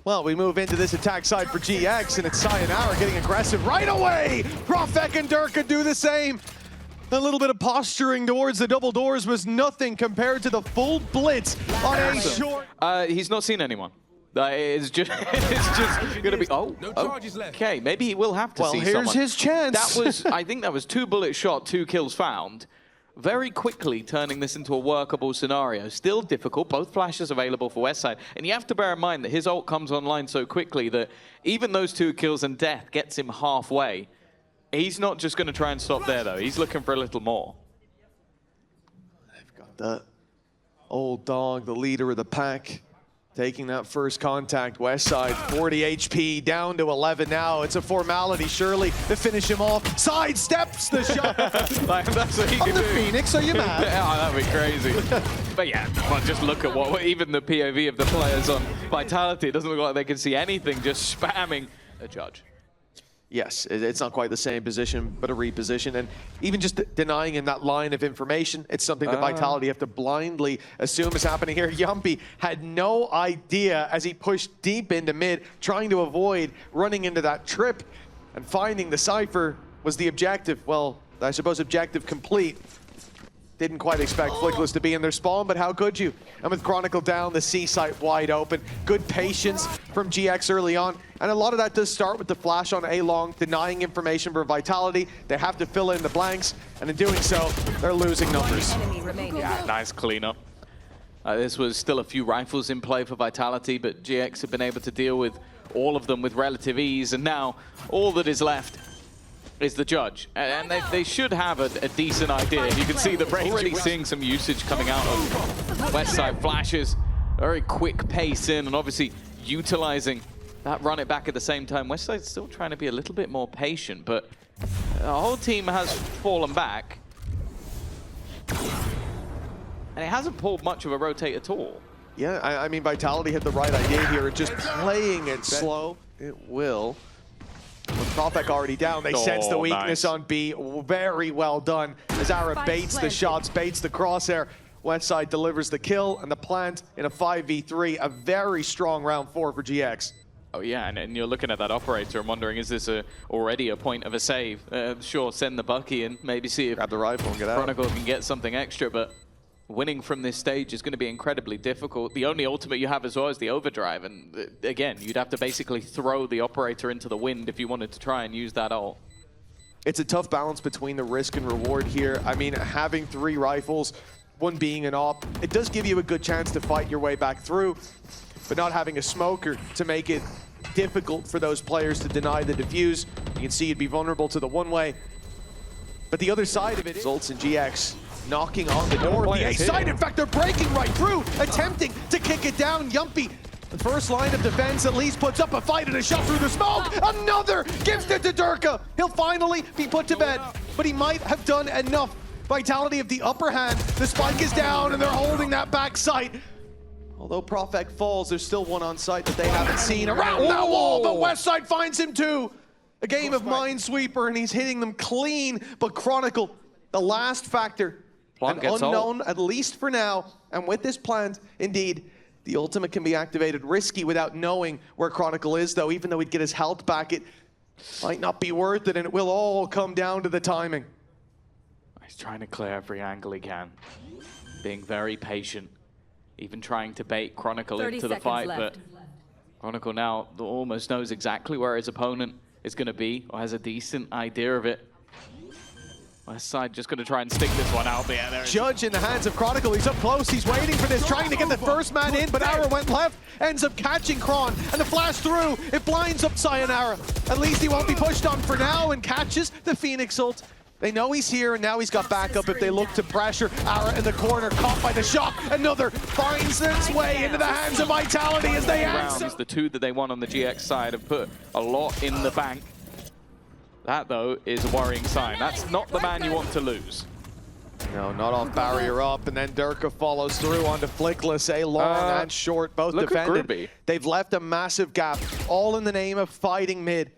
Well, we move into this attack side for GX, and it's Sayonara getting aggressive right away. PROFEK and Derke do the same. A little bit of posturing towards the double doors was nothing compared to the full blitz on a short. He's not seen anyone. It's just going to be. Oh, okay. Maybe he will have to see someone. Well, here's his chance. That was, I think, that was 2 bullet shot, 2 kills found. Very quickly turning this into a workable scenario. Still difficult, both flashes available for Westside. And you have to bear in mind that his ult comes online so quickly that even those 2 kills and death gets him halfway. He's not just going to try and stop there, though. He's looking for a little more. They've got the old dog, the leader of the pack, taking that first contact. Westside, 40 HP, down to 11 now. It's a formality, surely, to finish him off. Sidesteps the shot. Like, that's what he can do. Phoenix, are you mad? Yeah, that'd be crazy. But yeah, well, just look at what even the POV of the players on Vitality. It doesn't look like they can see anything, just spamming a judge. Yes, it's not quite the same position, but a reposition. And even just denying him that line of information, it's something that Vitality have to blindly assume is happening here. Jamppi had no idea as he pushed deep into mid, trying to avoid running into that trip, and finding the Cypher was the objective. Well, I suppose objective complete. Didn't quite expect Flickless to be in their spawn, but how could you? And with Chronicle down, the C site wide open. Good patience from GX early on. And a lot of that does start with the flash on A-Long, denying information for Vitality. They have to fill in the blanks, and in doing so, they're losing numbers. Yeah, nice cleanup. This was still a few rifles in play for Vitality, but GX have been able to deal with all of them with relative ease, and now all that is left is the judge. And they should have a decent idea. You can see they're already seeing some usage coming out of Westside flashes. Very quick pace in, and obviously utilizing that run it back at the same time. Westside's still trying to be a little bit more patient, but the whole team has fallen back. And it hasn't pulled much of a rotate at all. Yeah, I mean, Vitality had the right idea here, just playing it slow. It will. With PROFEK already down, they sense the weakness on B. Very well done. As Ara baits the shots, baits the crosshair. Westside delivers the kill and the plant in a 5v3. A very strong round 4 for GX. Oh yeah, and you're looking at that operator and wondering, is this already a point of a save? Sure, send the Bucky and maybe see if grab the rifle and get out. Chronicle can get something extra, but winning from this stage is going to be incredibly difficult. The only ultimate you have as well is the overdrive, and again, you'd have to basically throw the operator into the wind if you wanted to try and use that ult. It's a tough balance between the risk and reward here. I mean, having 3 rifles, one being an op, it does give you a good chance to fight your way back through, but not having a smoker to make it difficult for those players to deny the defuse. You can see you'd be vulnerable to the one-way, but the other side of it results in GX knocking on the door. The A side, in fact, they're breaking right through, attempting to kick it down. Jamppi, the first line of defense, at least puts up a fight and a shot through the smoke. Another gives it to Derke. He'll finally be put to bed, but he might have done enough. Vitality of the upper hand. The spike is down, and they're holding that back site. Although PROFEK falls, there's still one on site that they haven't seen around that wall, but Westside finds him too. A game of Minesweeper, and he's hitting them clean, but Chronicle, the last factor, an unknown, at least for now. And with this plant, indeed, the ultimate can be activated. Risky without knowing where Chronicle is, though. Even though he'd get his health back, it might not be worth it, and it will all come down to the timing. He's trying to clear every angle he can. Being very patient. Even trying to bait Chronicle into the fight, but Chronicle now almost knows exactly where his opponent is going to be, or has a decent idea of it. Westside just going to try and stick this one out there. Judge in the hands of Chronicle. He's up close. He's waiting for this, trying to get the first man in, but Ara went left, ends up catching Chron, and the flash through. It blinds up Sayonara. At least he won't be pushed on for now, and catches the Phoenix ult. They know he's here, and now he's got backup if they look to pressure. Ara in the corner, caught by the shock. Another finds its way into the hands of Vitality as they answer. The 2 that they won on the GX side have put a lot in the bank. That, though, is a worrying sign. That's not the man you want to lose. No, not off barrier up, and then Derke follows through onto Flickless. A long and short, both defended. They've left a massive gap, all in the name of fighting mid.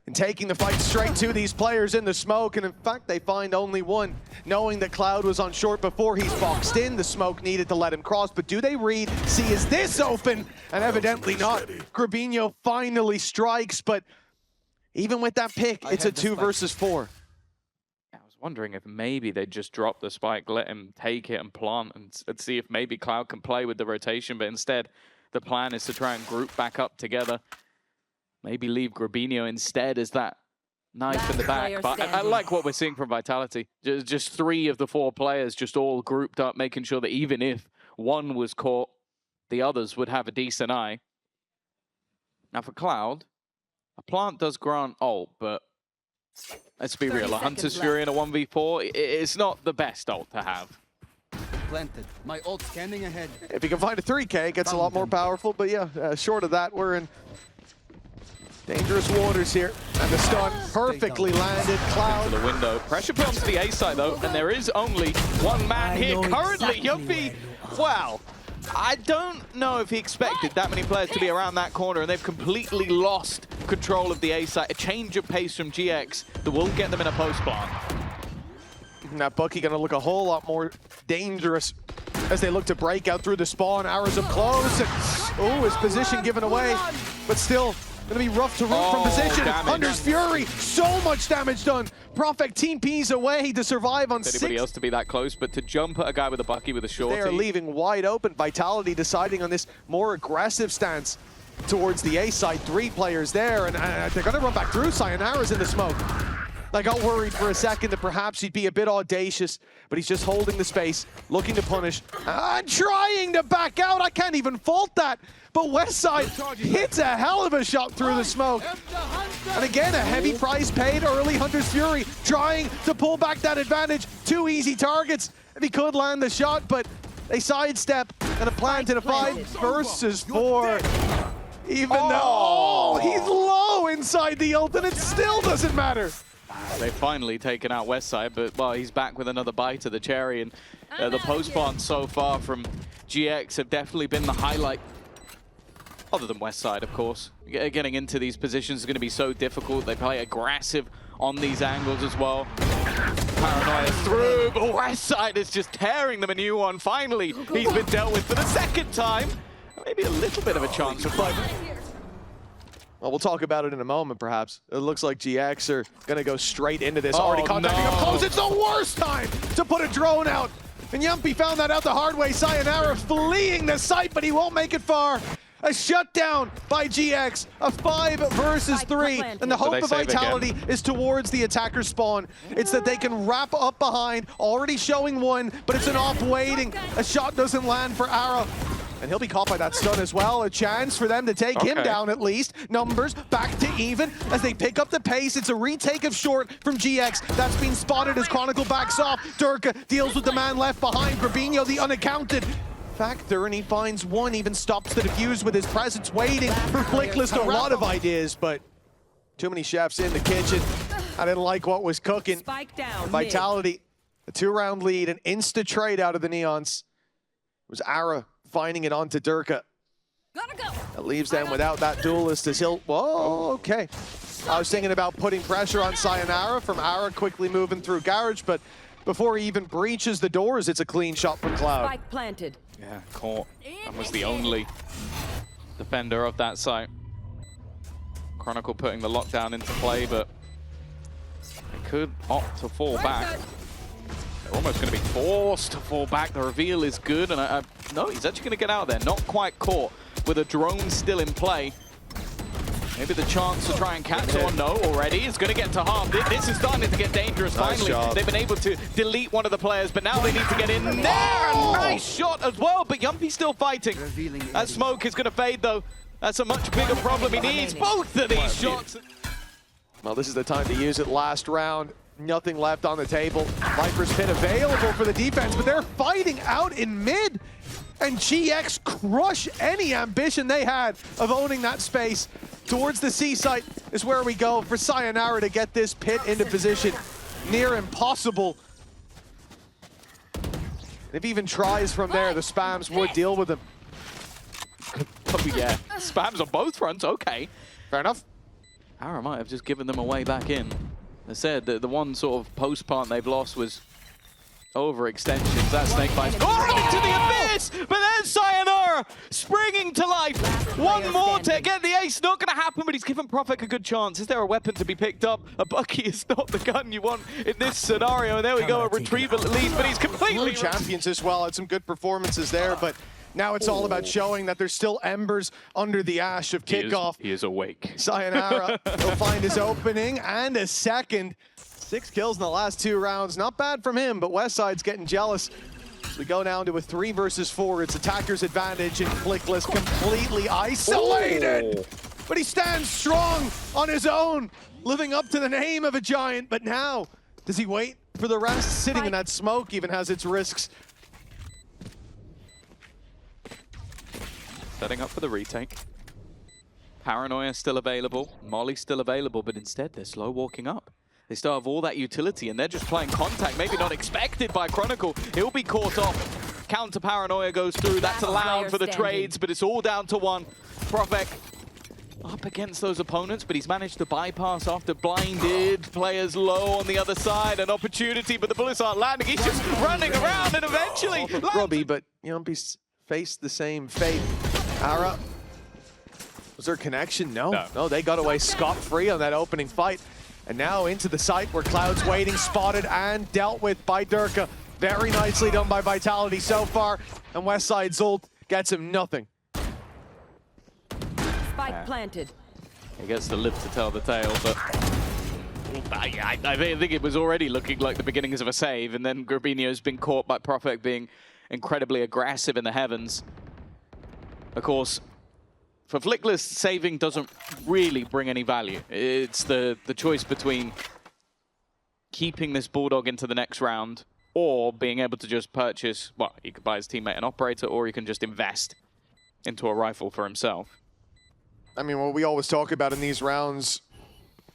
and taking the fight straight to these players in the smoke. And in fact, they find only one, knowing that Cloud was on short before he's boxed in. The smoke needed to let him cross, but do they read? See, is this open? And evidently not. Grubinho finally strikes, but even with that pick, it's a 2 versus 4. I was wondering if maybe they'd just drop the spike, let him take it and plant, and see if maybe Cloud can play with the rotation, but instead the plan is to try and group back up together. Maybe leave Grubinho instead as that knife in the back. But I like what we're seeing from Vitality. Just 3 of the 4 players just all grouped up, making sure that even if one was caught, the others would have a decent eye. Now for Cloud, a plant does grant ult, but let's be real, a Hunter's Fury in a 1v4, it's not the best ult to have. Planted. My ult scanning ahead. If you can find a 3K, it gets a lot more powerful, but yeah, short of that, we're in dangerous waters here. And the stun perfectly landed. Cloud. To the window. Pressure put onto the A side though, and there is only one man here currently. Jamppi, wow. I don't know if he expected that many players to be around that corner, and they've completely lost control of the A side. A change of pace from GX that will get them in a post plant. Now Bucky gonna look a whole lot more dangerous as they look to break out through the spawn. Arrows up close, and oh, his position given away, but still gonna be rough to root from position. Hunter's Fury, so much damage done. PROFEK team P's away to survive on 6. Anybody else to be that close, but to jump at a guy with a Bucky with a shorty. They are leaving wide open. Vitality deciding on this more aggressive stance towards the A side. 3 players there, and they're gonna run back through. Sayonara's in the smoke. I got worried for a second that perhaps he'd be a bit audacious, but he's just holding the space, looking to punish, and trying to back out. I can't even fault that. But westside hits a hell of a shot through the smoke. And again, a heavy price paid early. Hunter's Fury trying to pull back that advantage. 2 easy targets, and he could land the shot, but they sidestep and a plant in a 5 versus 4. Even though he's low inside the ult, and it still doesn't matter. They've finally taken out westside, but well, he's back with another bite of the cherry, and the post plants so far from GX have definitely been the highlight. Other than westside, of course. Getting into these positions is going to be so difficult. They play aggressive on these angles as well. Paranoia through, but westside is just tearing them a new one. Finally, he's been dealt with for the 2nd time. Maybe a little bit of a chance for fight. Well, we'll talk about it in a moment, perhaps. It looks like GX are going to go straight into this. Already contacting up close. It's the worst time to put a drone out. And Jamppi found that out the hard way. Sayonara fleeing the site, but he won't make it far. A shutdown by GX, a 5 versus 3. And the hope of Vitality is towards the attacker spawn. It's that they can wrap up behind, already showing 1, but it's an off waiting. A shot doesn't land for Arrow. And he'll be caught by that stun as well. A chance for them to take him down at least. Numbers back to even as they pick up the pace. It's a retake of short from GX. That's been spotted as Chronicle backs off. Derke deals with the man left behind. Grubinho, the unaccounted factor, and he finds 1, even stops the defuse with his presence, waiting for Flickless. A lot of ideas, but too many chefs in the kitchen. I didn't like what was cooking. Spike down. Vitality, a 2-round lead, an insta trade out of the Neons. It was Ara finding it onto Derke. That leaves them without that duelist as he'll... Whoa, okay. I was thinking about putting pressure on Sayonara from Ara quickly moving through Garage, but before he even breaches the doors, it's a clean shot from Cloud. Spike planted. Yeah, caught. And was the only defender of that site. Chronicle putting the lockdown into play, but they could opt to fall back. They're almost going to be forced to fall back. The reveal is good, and no, he's actually going to get out there. Not quite caught with a drone still in play. Maybe the chance to try and catch one. No, already. It's going to get to half. This is starting to get dangerous. Finally, they've been able to delete one of the players, but now they need to get in there. Nice shot as well, but Jamppi's still fighting. That smoke is going to fade, though. That's a much bigger problem. He needs both of these shots. Well, this is the time to use it. Last round. Nothing left on the table. Viper's Pit available for the defense, but they're fighting out in mid. And GX crush any ambition they had of owning that space. Towards the C site is where we go for Sayonara to get this pit into position. Near impossible. If he even tries from there, the spams would deal with him. Oh yeah, spams on both fronts, okay. Fair enough. Ara might have just given them a way back in. I said that the one sort of post plant they've lost was overextensions. That snake bite. Oh, into the abyss! But then Sayonara springing to life. One more to get the ace. Not going to happen, but he's given PROFEK a good chance. Is there a weapon to be picked up? A Bucky is not the gun you want in this scenario. And there we go, a retrieval at least, but he's completely... Champions as well had some good performances there, but now it's all about showing that there's still embers under the ash of kickoff. He is awake. Sayonara will find his opening and a second. 6 kills in the last 2 rounds. Not bad from him, but Westside's getting jealous. As we go down to a 3 versus 4, it's attacker's advantage, and Flickless completely isolated. But he stands strong on his own, living up to the name of a giant. But now, does he wait for the rest? Sitting in that smoke even has its risks. Setting up for the retake. Paranoia still available. Molly's still available, but instead they're slow walking up. They still have all that utility, and they're just playing contact, maybe not expected by Chronicle. He'll be caught off. Counter Paranoia goes through. That's allowed for the trades, but it's all down to 1. PROFEK up against those opponents, but he's managed to bypass after blinded. Players low on the other side. An opportunity, but the bullets aren't landing. He's just running around, and eventually... Grubby, but Jamppi faced the same fate. Ara, was there a connection? No, they got away scot-free on that opening fight. And now into the site where Cloud's waiting, spotted and dealt with by Derke. Very nicely done by Vitality so far. And Westside's ult gets him nothing. Spike planted. He gets to live to tell the tale, but I think it was already looking like the beginnings of a save, and then Grubinho's been caught by PROFEK being incredibly aggressive in the heavens. Of course, for Flickless, saving doesn't really bring any value. It's the choice between keeping this Bulldog into the next round or being able to just purchase, well, he could buy his teammate an operator, or he can just invest into a rifle for himself. I mean, what we always talk about in these rounds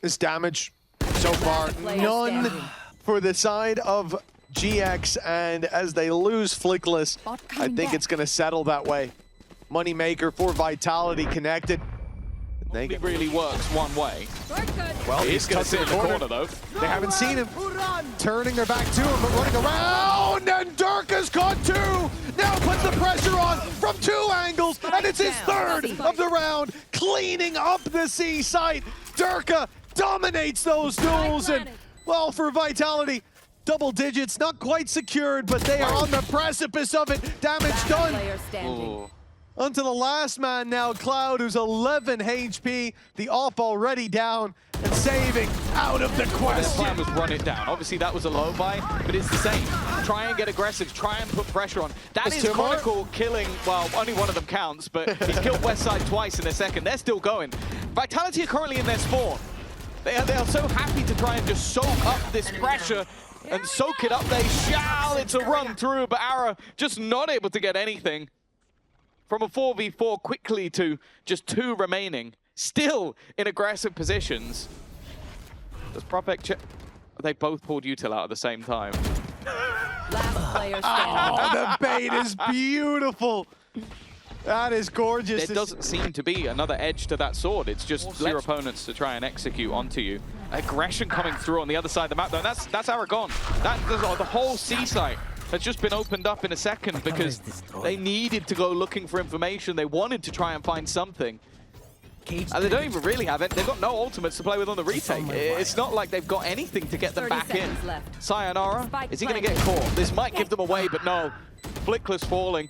is damage. So far, none for the side of GX, and as they lose Flickless, I think it's going to settle that way. Moneymaker for Vitality connected. It really works one way. Well, he's going to sit in the corner, though. They haven't seen him turning their back to him, but running around, and Derke's caught 2. Now puts the pressure on from 2 angles, and it's his 3rd of the round, cleaning up the C site. Derke dominates those duels, and well, for Vitality, double digits, not quite secured, but they are on the precipice of it. Damage done. Onto the last man now, Cloud, who's 11 HP. The AWP already down and saving out of the question. Their plan was run it down. Obviously, that was a low buy, but it's the same. Try and get aggressive. Try and put pressure on. That is Chronicle killing, well, only one of them counts, but he's killed Westside twice in a second. They're still going. Vitality are currently in their spawn. They are so happy to try and just soak up this pressure and soak it up. They shall. It's a run through, but Ara just not able to get anything. From a 4v4 quickly to just 2 remaining, still in aggressive positions. Does PROFEK check? They both pulled util out at the same time. Last player standing. Oh, the bait is beautiful. That is gorgeous. There doesn't seem to be another edge to that sword. It's just your opponents to try and execute onto you. Aggression coming through on the other side of the map, though. That's Aragon. That's the whole C site has just been opened up in a second because they needed to go looking for information. They wanted to try and find something. And they don't even really have it. They've got no ultimates to play with on the retake. It's not like they've got anything to get them back in. Sayonara, is he going to get caught? This might give them away, but no. Flickless falling.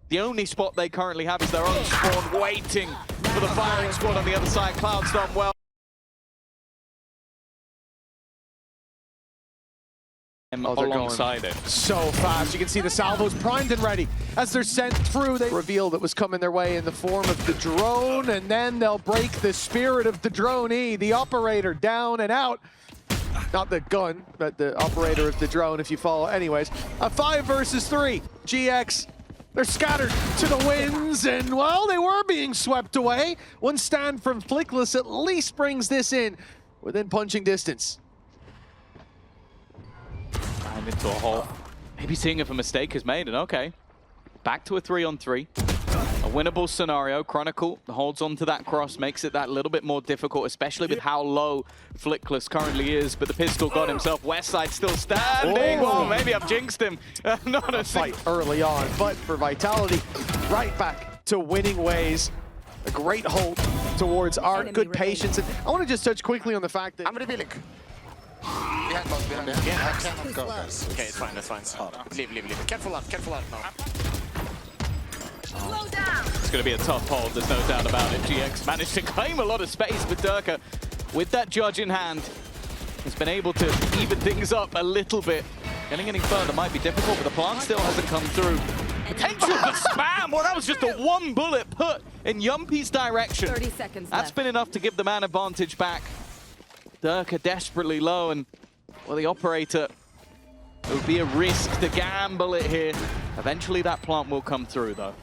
The only spot they currently have is their own spawn, waiting for the firing squad on the other side. Cloud's done well. Alongside it. So fast. You can see the salvos primed and ready. As they're sent through, they reveal that was coming their way in the form of the drone, and then they'll break the spirit of the drone-e. The operator down and out. Not the gun, but the operator of the drone, if you follow. Anyways, a 5 versus 3. GX, they're scattered to the winds, and well, they were being swept away. One stand from Flickless at least brings this in within punching distance. And into a hole. Maybe seeing if a mistake is made, and okay. Back to a 3-on-3. A winnable scenario. Chronicle holds on to that cross, makes it that little bit more difficult, especially with how low Flickless currently is. But the pistol got himself. Westside still standing. Oh. Well, maybe I've jinxed him. Not a Fight early on, but for Vitality, right back to winning ways. A great hold towards Art, Enemy good patience. And I want to just touch quickly on the fact that... I'm revealing. Behind both, behind. Yeah, I cannot go, guys. Okay, it's fine, that's fine. Leave. Careful out now. It's going to be a tough hold, there's no doubt about it. GX managed to claim a lot of space, but Derke, with that judge in hand, has been able to even things up a little bit. Getting any further might be difficult, but the plant still hasn't come through. Potential for spam! Well, that was just a one bullet put in Jamppi's direction. 30 seconds That's left. been enough to give the man advantage back. Derke desperately low, and well, the operator, it would be a risk to gamble it here. Eventually that plant will come through, though.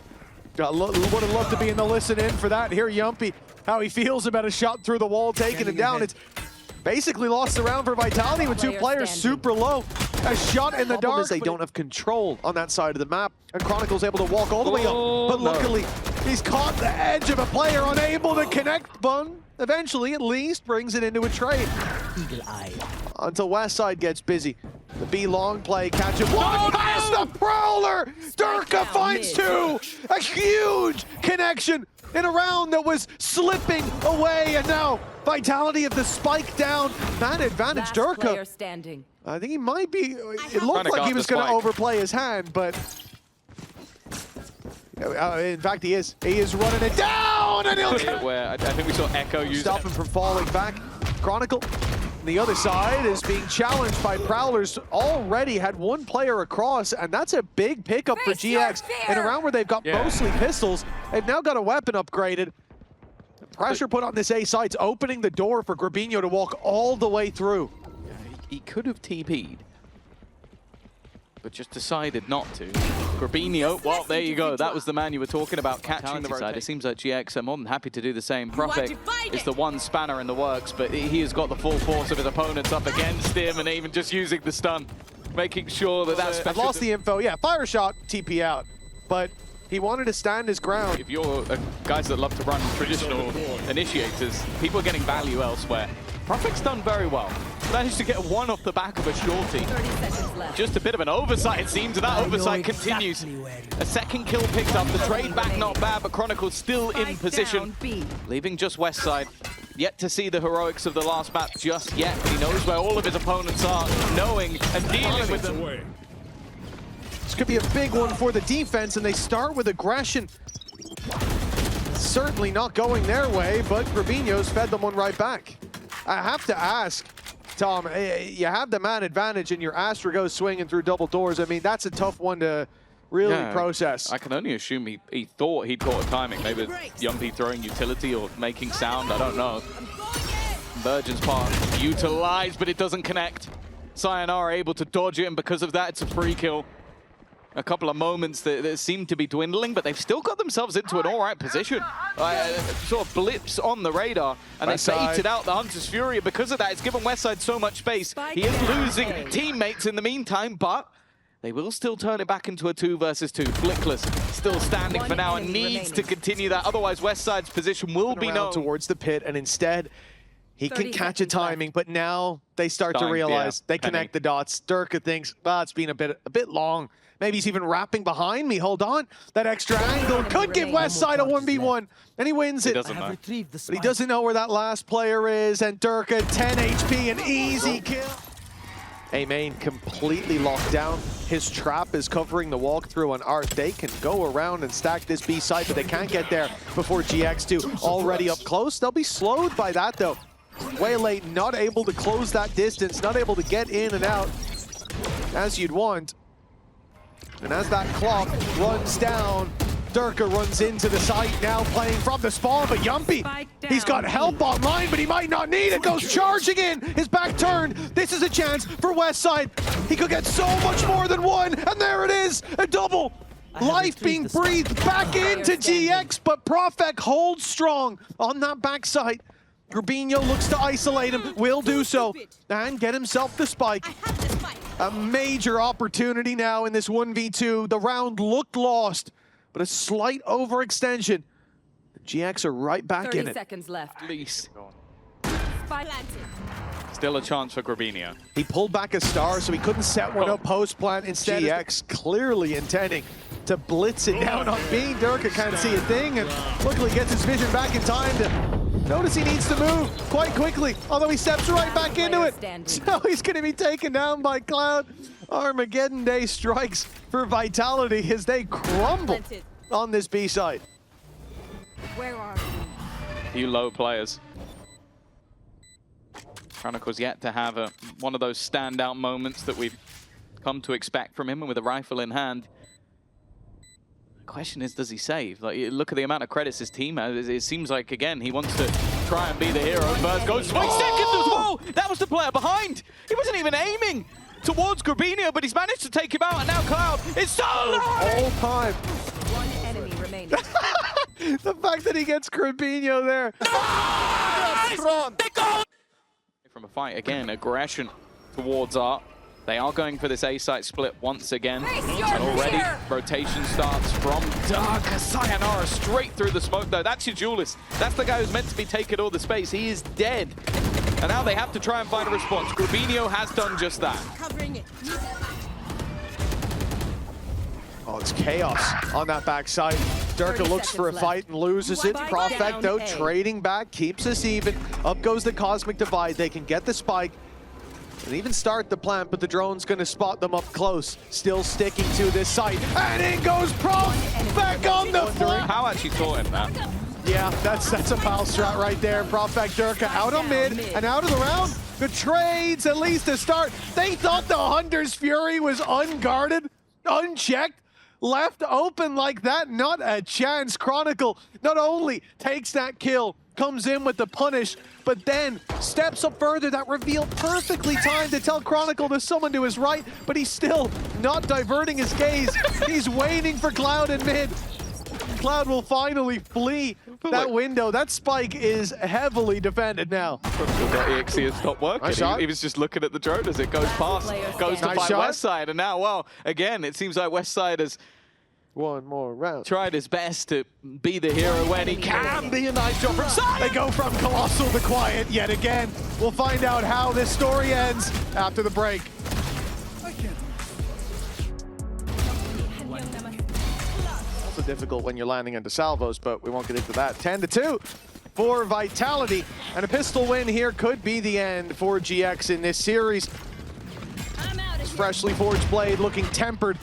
Would have loved to be in the listen-in for that. Here, Jamppi, how he feels about a shot through the wall, taking him down. It's basically lost the round for Vitality with two players super low. A shot in the dark. They don't have control on that side of the map, and Chronicle's able to walk all the way up. But luckily, he's caught the edge of a player, unable to connect. Bun eventually, at least, brings it into a trade. Eagle eye. Until Westside gets busy. The B long play catches one past the Prowler. Derke finds two. A huge connection in a round that was slipping away, and now Vitality of the spike down. Man advantage, Last player Derke. standing. I think he might be. It Trying looked to like he guard was the going to spike. overplay his hand, but in fact, he is. He is running it down, and he'll Where I think we saw Echo use stop him from falling back. Chronicle, on the other side, is being challenged by Prowlers. Already had one player across, and that's a big pickup for Face your GX. In a fear! round where they've got mostly pistols, they've now got a weapon upgraded. Pressure put on this A site's opening the door for Grubinho to walk all the way through. He could have TP'd, but just decided not to. Grubinho, well, there you go. That was the man you were talking about catching the side. It seems like GX are more than happy to do the same. PROFEK is the one spanner in the works, but he has got the full force of his opponents up against him, and even just using the stun, making sure that that's I've lost the info. Yeah, fire shot, TP out. But he wanted to stand his ground. If you're guys that love to run traditional initiators, people are getting value elsewhere. PROFEK's done very well. Managed to get one off the back of a shorty. 30 seconds left. Just a bit of an oversight, it seems, and that oversight continues. A second kill picked up, the trade back not bad, but Chronicle's still in Spike position. down, B. Leaving just Westside. Yet to see the heroics of the last map just yet, but he knows where all of his opponents are, knowing and dealing with them. This could be a big one for the defense, and they start with aggression. Certainly not going their way, but Grubinho's fed them one right back. I have to ask, Tom, you have the man advantage and your Astra goes swinging through double doors. I mean, that's a tough one to really process. I can only assume he thought he'd caught a timing. Maybe Jamppi throwing utility or making sound, I don't know. Virgin's part utilized, but it doesn't connect. Sayonara able to dodge it, and because of that, it's a free kill. A couple of moments that seem to be dwindling, but they've still got themselves into an all right position. Sort of blips on the radar, and they baited out the Hunter's Fury. And because of that, it's given Westside so much space. He is losing teammates in the meantime, but they will still turn it back into a 2 versus 2. Flickless still standing for now and needs to continue that. Otherwise, Westside's position will be known. Towards the pit, and instead, he can catch a timing, but now they start to Dying, realize they Penny. connect the dots. Derke thinks, well, it's been a bit long. Maybe he's even wrapping behind me. Hold on. That extra angle could give Westside a 1v1, and he wins it. doesn't I have know. retrieved the But he spike. doesn't know where that last player is, and Derke, 10 HP, an easy kill. A-Main completely locked down. His trap is covering the walkthrough on Art. They can go around and stack this B side, but they can't get there before GX do. Already up close. They'll be slowed by that, though. Way late, not able to close that distance, not able to get in and out as you'd want. And as that clock runs down, Derke runs into the site, now playing from the spawn, but Jamppi, he's got help online, but he might not need it. Goes charging in, his back turned. This is a chance for Westside. He could get so much more than one, and there it is, a double. Life being breathed back into GX, but PROFEK holds strong on that backside. Grubinho looks to isolate him, will do so, and get himself the spike. A major opportunity now in this 1v2. The round looked lost, but but a slight overextension. The GX are right back 30 in it. seconds left. At least. Spy planted. Still a chance for Grubinho. He pulled back a star, so he couldn't set one up post-plant. Instead, GX clearly intending to blitz it down on B. Derke can't see a thing, and luckily gets his vision back in time to notice he needs to move quite quickly, although he steps right back into it. So he's going to be taken down by Cloud. Armageddon Day strikes for Vitality as they crumble on this B side. Where are you? You low players. Chronicle's yet to have one of those standout moments that we've come to expect from him, and with a rifle in hand. The question is, does he save? Like, look at the amount of credits his team has. It seems like, again, he wants to try and be the hero. First goes 20 seconds as well. That was the player behind. He wasn't even aiming towards Grubinho, but he's managed to take him out, and now Cloud is so alive! All time. One enemy remaining. The fact that he gets Grubinho there. From a fight again, aggression towards Art. They are going for this A site split once again. And already rotation starts from Derke. Sayonara straight through the smoke though. That's your duelist. That's the guy who's meant to be taking all the space. He is dead. And now they have to try and find a response. Grubinho has done just that. Covering it. Oh, it's chaos on that backside. Derke looks for a fight and loses it. PROFEK, though, trading back, keeps us even. Up goes the Cosmic Divide. They can get the spike and even start the plant, but the drone's going to spot them up close. Still sticking to this site. And in goes PROFEK on the flank. How actually taught him that? Yeah, that's a foul strat right there. PROFEK, Derke out on mid and out of the round. The trades, at least to start. They thought the Hunter's Fury was unguarded, unchecked. Left open like that, not a chance. Chronicle not only takes that kill, comes in with the punish, but then steps up further. That reveal perfectly timed to tell Chronicle to summon to his right, but he's still not diverting his gaze. He's waiting for Cloud in mid. Cloud will finally flee that window. That spike is heavily defended now. EXE has stopped working. He was just looking at the drone as it goes past, goes to fight westside, and now, well, again, it seems like westside has one more round. Tried his best to be the hero when he can be. A nice job from Side. They go from Colossal to Quiet yet again. We'll find out how this story ends after the break. Also difficult when you're landing into salvos, but we won't get into that. 10-2 for Vitality, and a pistol win here could be the end for GX in this series. This freshly forged blade looking tempered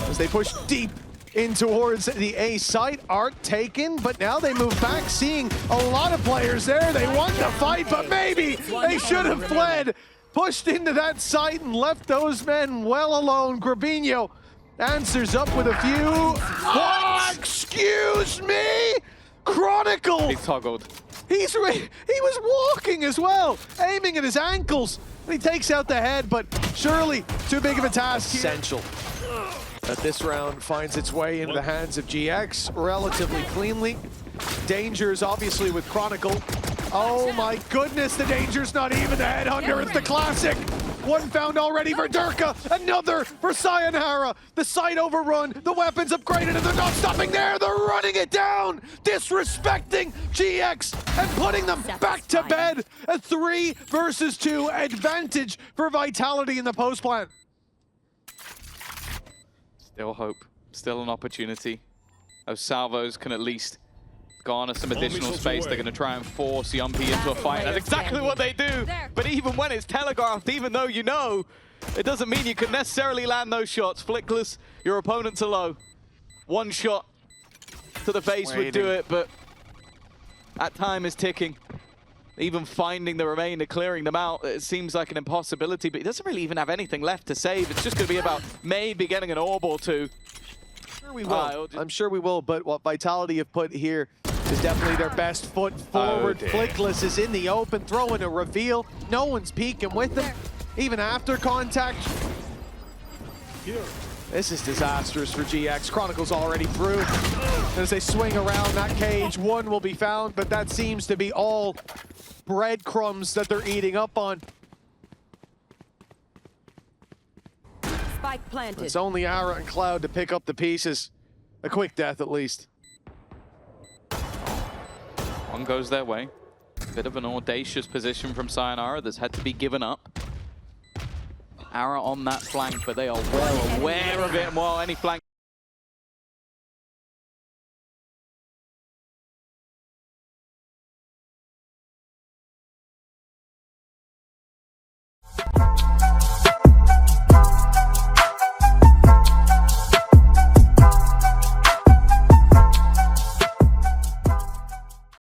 as they push deep in towards the A site. Art taken, but now they move back, seeing a lot of players there. They won the fight, but maybe they should have fled. Pushed into that site and left those men well alone. Grubinho answers up with a few. Oh, excuse me! Chronicle! He's toggled. He was walking as well, aiming at his ankles. And he takes out the head, but surely too big of a task. Essential that this round finds its way into the hands of GX relatively cleanly. Dangers obviously with Chronicle. Oh my goodness, the danger's not even the headhunter, it's the classic. One found already for Derke, another for Sayonara. The site overrun, the weapons upgraded, and they're not stopping there. They're running it down, disrespecting GX and putting them back to bed. A 3 versus 2 advantage for Vitality in the post plant. Still hope, still an opportunity. Those salvos can at least garner some additional space. They're going to try and force Jamppi into a fight. That's exactly what they do. But even when it's telegraphed, even though you know, it doesn't mean you can necessarily land those shots. Flickless, your opponents are low. One shot to the face would do it, but that time is ticking. Even finding the remainder, clearing them out, it seems like an impossibility, but he doesn't really even have anything left to save. It's just going to be about maybe getting an orb or two. Sure we will. I'm sure we will, but what Vitality have put here is definitely their best foot forward. Flickless is in the open, throwing a reveal. No one's peeking with them, even after contact. This is disastrous for GX. Chronicle's already through. As they swing around that cage, one will be found, but that seems to be all breadcrumbs that they're eating up on. Spike planted. It's only Ara and Cloud to pick up the pieces. A quick death, at least. One goes their way. Bit of an audacious position from Sayonara that's had to be given up. Ara on that flank, but they are well aware of it. And while any flank